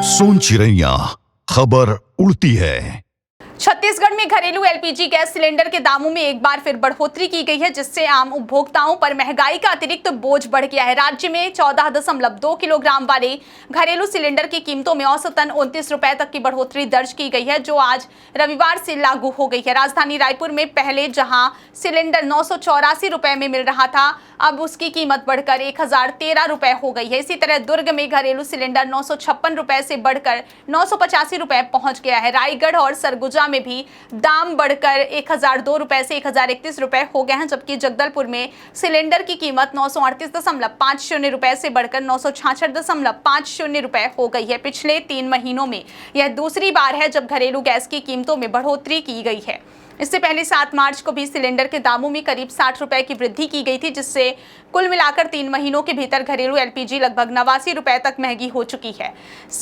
सोन चिड़ैया खबर उड़ती है। छत्तीसगढ़ में घरेलू एलपीजी गैस सिलेंडर के दामों में एक बार फिर बढ़ोतरी की गई है, जिससे आम उपभोक्ताओं पर महंगाई का अतिरिक्त बोझ बढ़ गया है। राज्य में 14.2 किलोग्राम वाले घरेलू सिलेंडर की कीमतों में औसतन 29 रुपए तक की बढ़ोतरी दर्ज की गई है, जो आज रविवार से लागू हो गई है। राजधानी रायपुर में पहले जहां सिलेंडर 984 रुपए में मिल रहा था, अब उसकी कीमत बढ़कर 1013 रुपए हो गई है। इसी तरह दुर्ग में घरेलू सिलेंडर 956 रुपए से बढ़कर 985 रुपए पहुंच गया है। रायगढ़ और सरगुजा में भी दाम बढ़कर 1002 रुपए से 1031 रुपए हो गए हैं, जबकि जगदलपुर में सिलेंडर की कीमत 938.50 रुपए से बढ़कर 966.50 रुपए हो गई है। पिछले 3 महीनों में यह दूसरी बार है जब घरेलू गैस की कीमतों में बढ़ोतरी की गई है। इससे पहले 7 मार्च को भी सिलेंडर के दामों में करीब 60 रुपए की वृद्धि की गई थी, जिससे कुल मिलाकर 3 महीनों के भीतर घरेलू एलपीजी लगभग 89 रुपए तक महंगी हो चुकी है।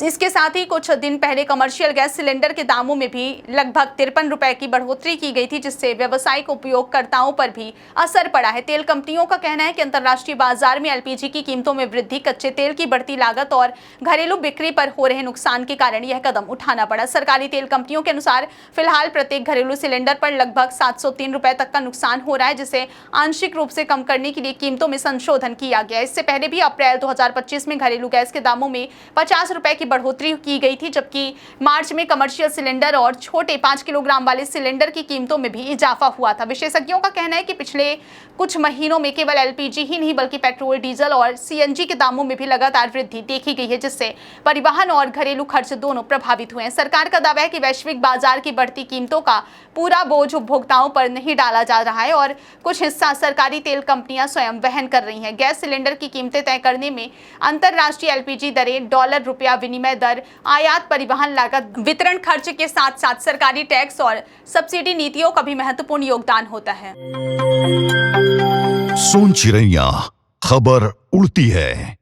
इसके साथ ही कुछ दिन पहले कमर्शियल गैस सिलेंडर के दामों में भी लगभग 53 रुपए की बढ़ोतरी की गई थी, जिससे व्यावसायिक उपयोगकर्ताओं पर भी असर पड़ा है। तेल कंपनियों का कहना है कि अंतर्राष्ट्रीय बाजार में एलपीजी की कीमतों में वृद्धि, कच्चे तेल की बढ़ती लागत और घरेलू बिक्री पर हो रहे नुकसान के कारण यह कदम उठाना पड़ा। सरकारी तेल कंपनियों के अनुसार फिलहाल प्रत्येक घरेलू सिलेंडर पर लगभग 703 रुपए तक का नुकसान हो रहा है, जिसे आंशिक रूप से कम करने के लिए कीमतों में संशोधन किया गया। इससे पहले भी अप्रैल 2025 में घरेलू गैस के दामों में 50 रुपए की बढ़ोतरी की गई थी, जबकि मार्च में कमर्शियल सिलेंडर और छोटे 5 किलोग्राम वाले सिलेंडर की कीमतों में भी इजाफा हुआ था। विशेषज्ञों का कहना है कि पिछले कुछ महीनों में केवल एलपीजी ही नहीं बल्कि पेट्रोल, डीजल और सीएनजी के दामों में भी लगातार वृद्धि देखी गई है, जिससे परिवहन और घरेलू खर्च दोनों प्रभावित हुए हैं। सरकार का दावा है कि वैश्विक बाजार की बढ़ती कीमतों का पूरा बोझ उपभोक्ताओं पर नहीं डाला जा रहा है और कुछ हिस्सा सरकारी तेल कंपनियां स्वयं वहन कर रही हैं। गैस सिलेंडर की कीमतें तय करने में अंतरराष्ट्रीय एलपीजी दरें, डॉलर रुपया विनिमय दर, आयात परिवहन लागत, वितरण खर्च के साथ साथ सरकारी टैक्स और सब्सिडी नीतियों का भी महत्वपूर्ण योगदान होता है। सोन चिड़ैया खबर उड़ती है।